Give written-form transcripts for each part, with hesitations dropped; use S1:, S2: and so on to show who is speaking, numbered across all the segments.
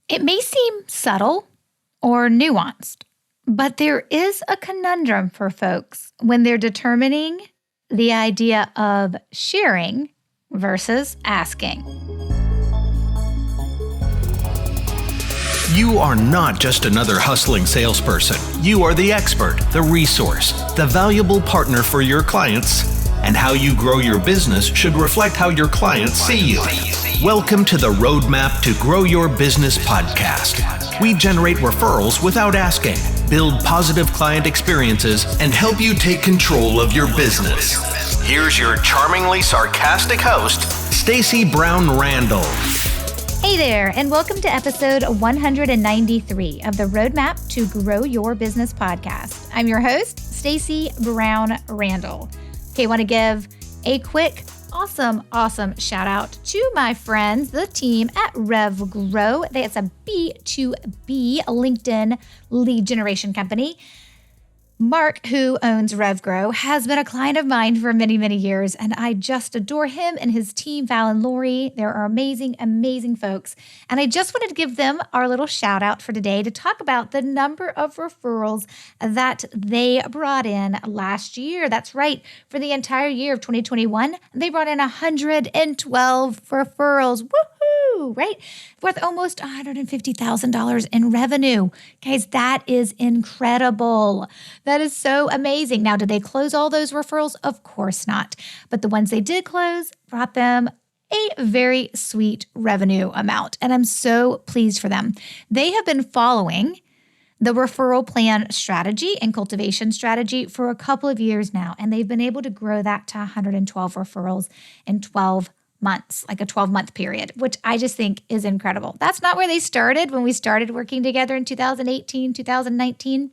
S1: It may seem subtle or nuanced, but there is a conundrum for folks when they're determining the idea of sharing versus asking.
S2: You are not just another hustling salesperson. You are the expert, the resource, the valuable partner for your clients. And how you grow your business should reflect how your clients see you. Welcome to the Roadmap to Grow Your Business podcast. We generate referrals without asking, build positive client experiences, and help you take control of your business. Here's your charmingly sarcastic host, Stacey Brown Randall.
S1: Hey there, and welcome to episode 193 of the Roadmap to Grow Your Business podcast. I'm your host, Stacey Brown Randall. Okay, want to give a quick, awesome shout out to my friends, the team at RevGrow. It's a B2B LinkedIn lead generation company. Mark, who owns RevGrow, has been a client of mine for many, many years, and I just adore him and his team, Val and Lori. They are amazing folks. And I just wanted to give them our little shout out for today to talk about the number of referrals that they brought in last year. That's right. For the entire year of 2021, they brought in 112 referrals. Woohoo! Right? Worth almost $150,000 in revenue. Guys, that is incredible. That is so amazing. Now, did they close all those referrals? Of course not. But the ones they did close brought them a very sweet revenue amount. And I'm so pleased for them. They have been following the referral plan strategy and cultivation strategy for a couple of years now. And they've been able to grow that to 112 referrals in 12 months, like a 12-month period, which I just think is incredible. That's not where they started when we started working together in 2018, 2019.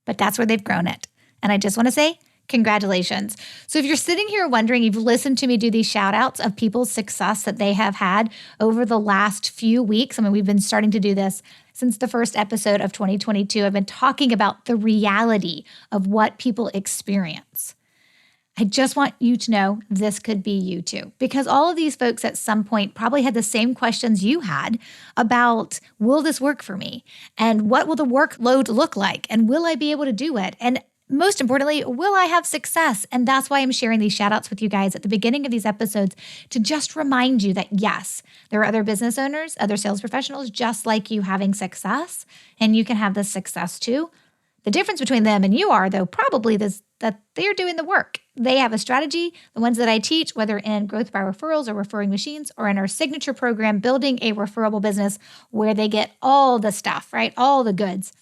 S1: But that's where they've grown it. And I just want to say, congratulations. So if you're sitting here wondering, you've listened to me do these shout outs of people's success that they have had over the last few weeks. I mean, we've been starting to do this since the first episode of 2022. I've been talking about the reality of what people experience. I just want you to know this could be you too, because all of these folks at some point probably had the same questions you had about, will this work for me? And what will the workload look like? And will I be able to do it? And most importantly, will I have success? And that's why I'm sharing these shout outs with you guys at the beginning of these episodes to just remind you that yes, there are other business owners, other sales professionals just like you having success, and you can have this success too. The difference between them and you are, though, probably this, that they're doing the work. They have a strategy. The ones that I teach, whether in Growth by Referrals or Referring Machines or in our signature program, Building a Referable Business, where they get all the stuff, right? All the goods,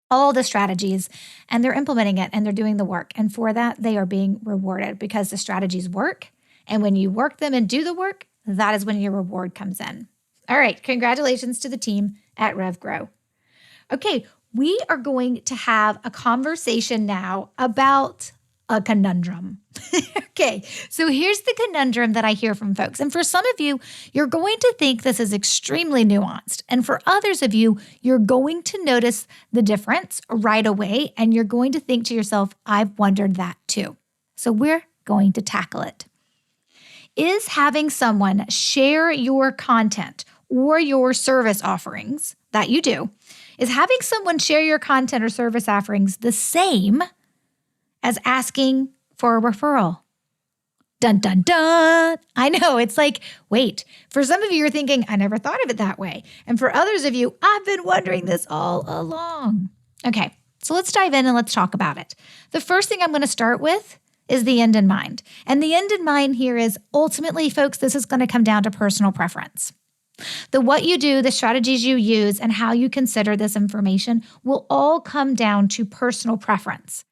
S1: all the strategies, and they're implementing it and they're doing the work. And for that, they are being rewarded because the strategies work. And when you work them and do the work, that is when your reward comes in. All right. Congratulations to the team at RevGrow. Okay. We are going to have a conversation now about a conundrum. Okay, so here's the conundrum that I hear from folks. And for some of you, you're going to think this is extremely nuanced. And for others of you, you're going to notice the difference right away. And you're going to think to yourself, I've wondered that too. So we're going to tackle it. Is having someone share your content or your service offerings that you do, is having someone share your content or service offerings the same as asking for a referral? Dun, dun, dun. I know, it's like, wait, for some of you, you're thinking, I never thought of it that way. And for others of you, I've been wondering this all along. Okay, so let's dive in and let's talk about it. The first thing I'm going to start with is the end in mind. And the end in mind here is ultimately, folks, this is going to come down to personal preference. The what you do, the strategies you use, and how you consider this information will all come down to personal preference.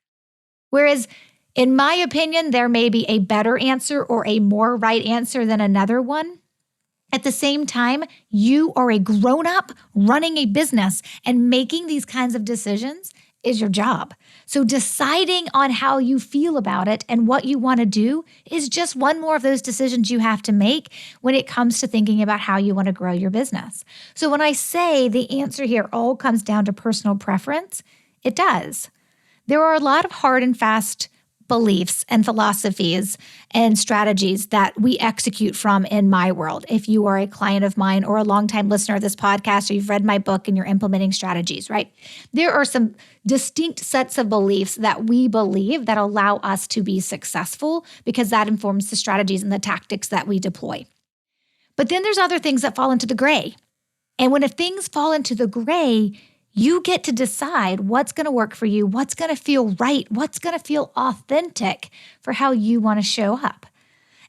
S1: Whereas, in my opinion, there may be a better answer or a more right answer than another one. At the same time, you are a grown-up running a business, and making these kinds of decisions is your job. So deciding on how you feel about it and what you want to do is just one more of those decisions you have to make when it comes to thinking about how you want to grow your business. So when I say the answer here all comes down to personal preference, it does. There are a lot of hard and fast beliefs and philosophies and strategies that we execute from in my world. If you are a client of mine or a longtime listener of this podcast, or you've read my book and you're implementing strategies, right? There are some distinct sets of beliefs that we believe that allow us to be successful because that informs the strategies and the tactics that we deploy. But then there's other things that fall into the gray. And when things fall into the gray, you get to decide what's going to work for you, what's going to feel right, what's going to feel authentic for how you want to show up.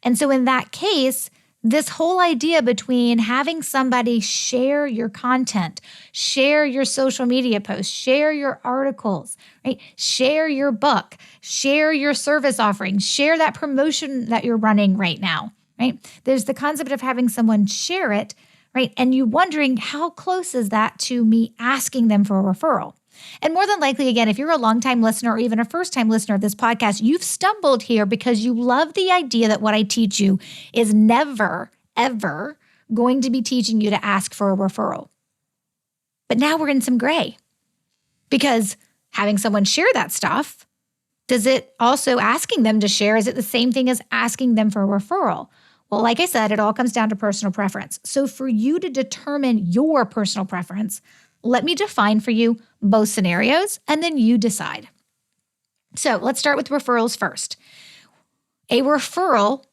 S1: And so in that case, this whole idea between having somebody share your content, share your social media posts, share your articles, right? Share your book, share your service offerings, share that promotion that you're running right now, right? There's the concept of having someone share it, right? And you wondering, how close is that to me asking them for a referral? And more than likely, again, if you're a longtime listener or even a first-time listener of this podcast, you've stumbled here because you love the idea that what I teach you is never, ever going to be teaching you to ask for a referral. But now we're in some gray because having someone share that stuff, does it also asking them to share, is it the same thing as asking them for a referral? Well, like I said, it all comes down to personal preference. So for you to determine your personal preference, let me define for you both scenarios, and then you decide. So let's start with referrals first. A referral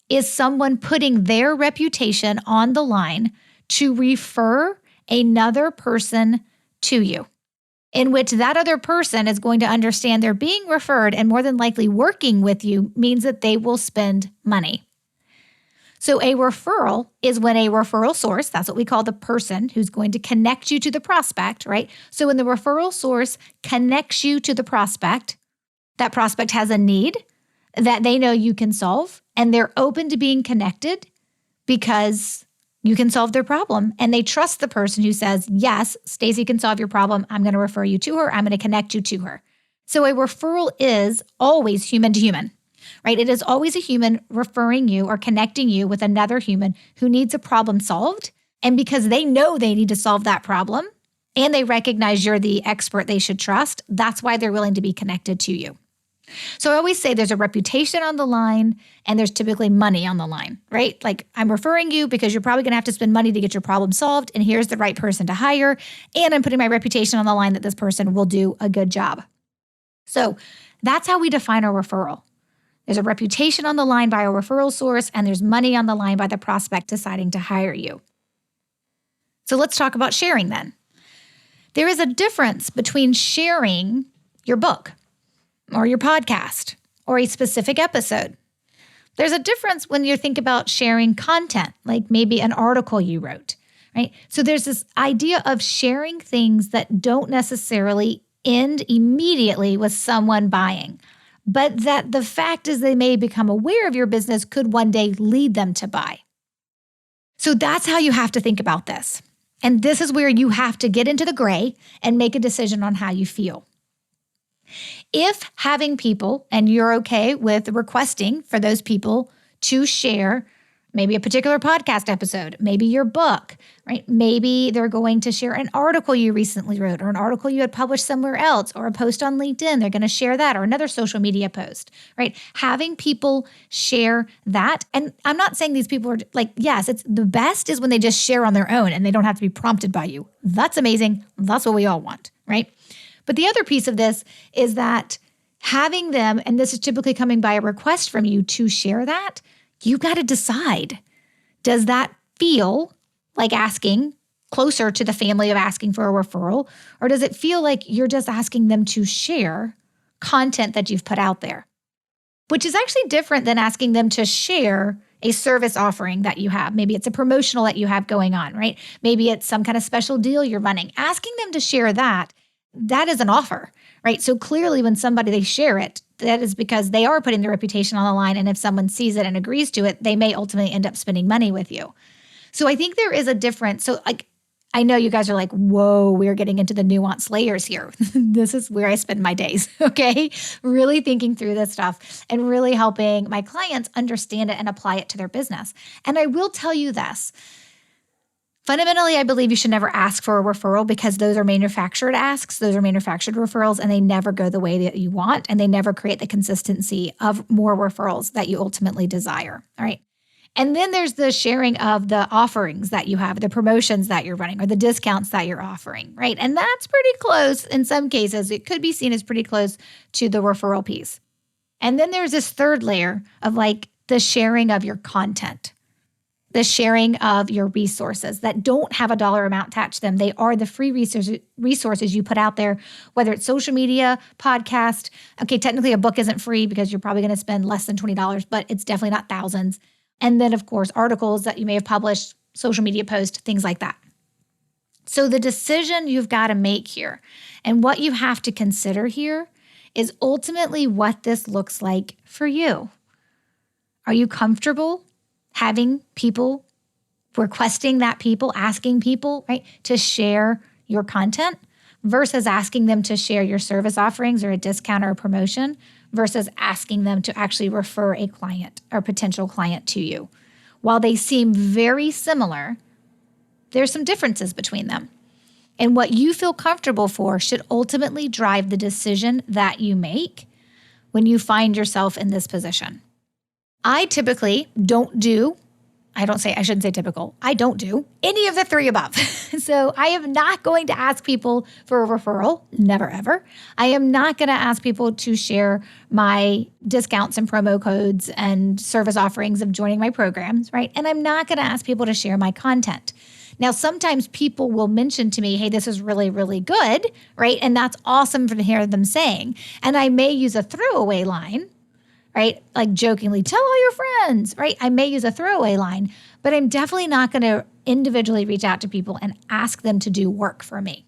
S1: is someone putting their reputation on the line to refer another person to you, in which that other person is going to understand they're being referred and more than likely working with you means that they will spend money. So a referral is when a referral source, that's what we call the person who's going to connect you to the prospect, right? So when the referral source connects you to the prospect, that prospect has a need that they know you can solve, and they're open to being connected because you can solve their problem. And they trust the person who says, yes, Stacy can solve your problem. I'm going to refer you to her. I'm going to connect you to her. So a referral is always human to human. Right? It is always a human referring you or connecting you with another human who needs a problem solved. And because they know they need to solve that problem and they recognize you're the expert they should trust, that's why they're willing to be connected to you. So I always say there's a reputation on the line and there's typically money on the line, right? Like I'm referring you because you're probably going to have to spend money to get your problem solved. And here's the right person to hire. And I'm putting my reputation on the line that this person will do a good job. So that's how we define a referral. There's a reputation on the line by a referral source, and there's money on the line by the prospect deciding to hire you. So let's talk about sharing then. There is a difference between sharing your book or your podcast or a specific episode. There's a difference when you think about sharing content, like maybe an article you wrote, right? So there's this idea of sharing things that don't necessarily end immediately with someone buying, but that the fact is they may become aware of your business could one day lead them to buy. So that's how you have to think about this. And this is where you have to get into the gray and make a decision on how you feel. If having people, and you're okay with requesting for those people to share maybe a particular podcast episode, maybe your book, right? Maybe they're going to share an article you recently wrote or an article you had published somewhere else or a post on LinkedIn. They're going to share that or another social media post, right? Having people share that. And I'm not saying these people are like, yes, it's the best is when they just share on their own and they don't have to be prompted by you. That's amazing. That's what we all want, right? But the other piece of this is that having them, and this is typically coming by a request from you to share that, you got to decide, does that feel like asking closer to the family of asking for a referral, or does it feel like you're just asking them to share content that you've put out there? Which is actually different than asking them to share a service offering that you have. Maybe it's a promotional that you have going on, right? Maybe it's some kind of special deal you're running. Asking them to share that is an offer, right? So clearly when they share it, that is because they are putting their reputation on the line. And if someone sees it and agrees to it, they may ultimately end up spending money with you. So I think there is a difference. So I know you guys are like, whoa, we're getting into the nuanced layers here. This is where I spend my days, okay? Really thinking through this stuff and really helping my clients understand it and apply it to their business. And I will tell you this. Fundamentally, I believe you should never ask for a referral because those are manufactured asks, those are manufactured referrals, and they never go the way that you want, and they never create the consistency of more referrals that you ultimately desire. All right. And then there's the sharing of the offerings that you have, the promotions that you're running, or the discounts that you're offering, right? And that's pretty close in some cases. It could be seen as pretty close to the referral piece. And then there's this third layer of like the sharing of your content, the sharing of your resources that don't have a dollar amount attached to them. They are the free resources you put out there, whether it's social media, podcast. Okay, technically a book isn't free because you're probably going to spend less than $20, but it's definitely not thousands. And then, of course, articles that you may have published, social media posts, things like that. So the decision you've got to make here and what you have to consider here is ultimately what this looks like for you. Are you comfortable having people requesting that people, asking people, right, to share your content versus asking them to share your service offerings or a discount or a promotion versus asking them to actually refer a client or potential client to you? While they seem very similar, there's some differences between them. And what you feel comfortable for should ultimately drive the decision that you make when you find yourself in this position. I typically don't do any of the three above. So I am not going to ask people for a referral, never ever. I am not going to ask people to share my discounts and promo codes and service offerings of joining my programs, right? And I'm not going to ask people to share my content. Now, sometimes people will mention to me, hey, this is really, really good, right? And that's awesome to hear them saying. And I may use a throwaway line, right? Like jokingly, tell all your friends, right? I may use a throwaway line, but I'm definitely not going to individually reach out to people and ask them to do work for me.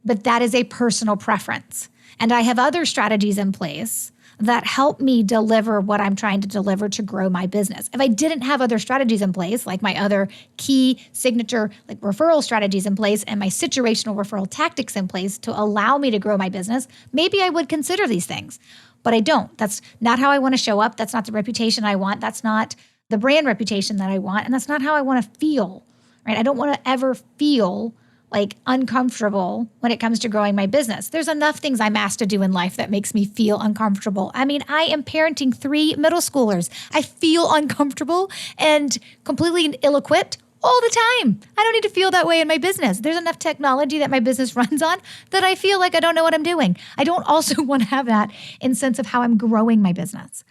S1: But that is a personal preference. And I have other strategies in place that help me deliver what I'm trying to deliver to grow my business. If I didn't have other strategies in place, like my other key signature like referral strategies in place and my situational referral tactics in place to allow me to grow my business, maybe I would consider these things. But I don't. That's not how I want to show up. That's not the reputation I want. That's not the brand reputation that I want. And that's not how I want to feel, right? I don't want to ever feel like uncomfortable when it comes to growing my business. There's enough things I'm asked to do in life that makes me feel uncomfortable. I mean, I am parenting 3 middle schoolers. I feel uncomfortable and completely ill-equipped all the time. I don't need to feel that way in my business. There's enough technology that my business runs on that I feel like I don't know what I'm doing. I don't also want to have that in sense of how I'm growing my business.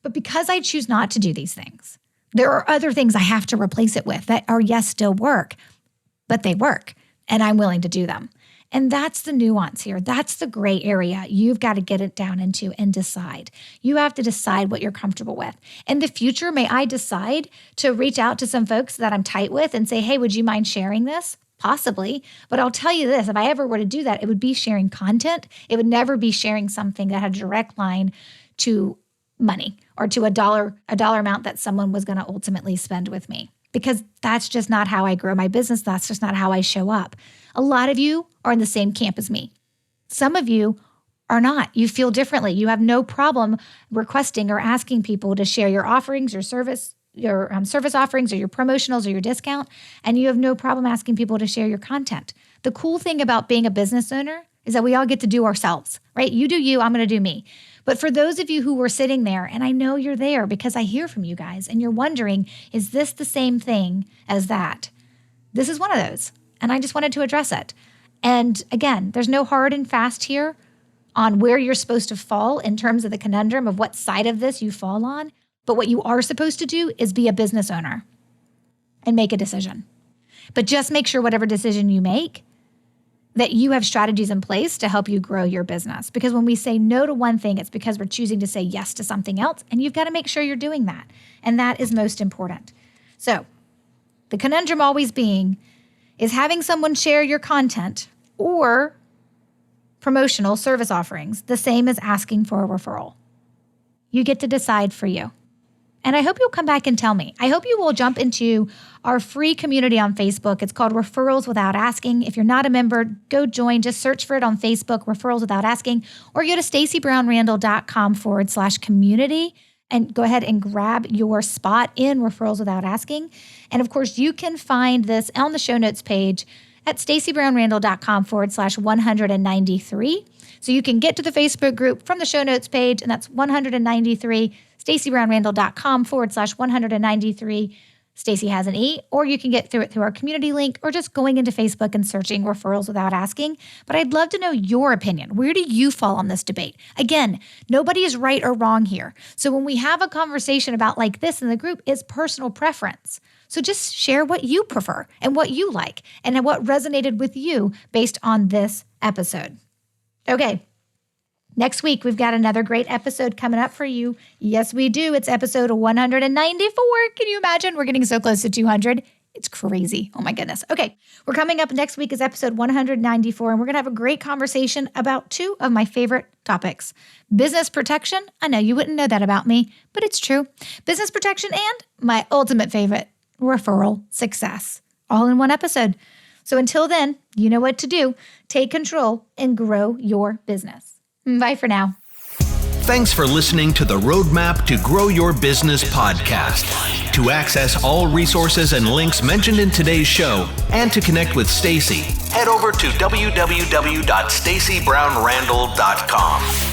S1: But because I choose not to do these things, there are other things I have to replace it with that are, yes, still work, but they work and I'm willing to do them. And that's the nuance here. That's the gray area you've got to get it down into and decide. You have to decide what you're comfortable with. In the future, may I decide to reach out to some folks that I'm tight with and say, hey, would you mind sharing this? Possibly. But I'll tell you this, if I ever were to do that, it would be sharing content. It would never be sharing something that had a direct line to money or to a dollar amount that someone was going to ultimately spend with me. Because that's just not how I grow my business. That's just not how I show up. A lot of you are in the same camp as me. Some of you are not. You feel differently. You have no problem requesting or asking people to share your offerings, your service offerings or your promotionals or your discount, and you have no problem asking people to share your content. The cool thing about being a business owner is that we all get to do ourselves, right? You do you, I'm going to do me. But for those of you who were sitting there, and I know you're there because I hear from you guys, and you're wondering, is this the same thing as that? This is one of those, and I just wanted to address it. And again, there's no hard and fast here on where you're supposed to fall in terms of the conundrum of what side of this you fall on. But what you are supposed to do is be a business owner and make a decision. But just make sure whatever decision you make, that you have strategies in place to help you grow your business. Because when we say no to one thing, it's because we're choosing to say yes to something else. And you've got to make sure you're doing that. And that is most important. So the conundrum always being is having someone share your content or promotional service offerings the same as asking for a referral. You get to decide for you. And I hope you'll come back and tell me. I hope you will jump into our free community on Facebook. It's called Referrals Without Asking. If you're not a member, go join. Just search for it on Facebook, Referrals Without Asking, or go to StaceyBrownRandall.com/community and go ahead and grab your spot in Referrals Without Asking. And of course, you can find this on the show notes page at stacybrownrandall.com/193. So you can get to the Facebook group from the show notes page, and that's 193, stacybrownrandall.com/193. Stacy has an E, or you can get through it through our community link or just going into Facebook and searching Referrals Without Asking. But I'd love to know your opinion. Where do you fall on this debate? Again, nobody is right or wrong here. So when we have a conversation about like this in the group, it's personal preference. So just share what you prefer and what you like and what resonated with you based on this episode. Okay. Next week, we've got another great episode coming up for you. Yes, we do. It's episode 194. Can you imagine? We're getting so close to 200. It's crazy. Oh my goodness. Okay. We're coming up next week is episode 194, and we're going to have a great conversation about two of my favorite topics. Business protection. I know you wouldn't know that about me, but it's true. Business protection and my ultimate favorite, referral success. All in one episode. So until then, you know what to do. Take control and grow your business. Bye for now.
S2: Thanks for listening to the Roadmap to Grow Your Business podcast. To access all resources and links mentioned in today's show and to connect with Stacy, head over to www.stacybrownrandall.com.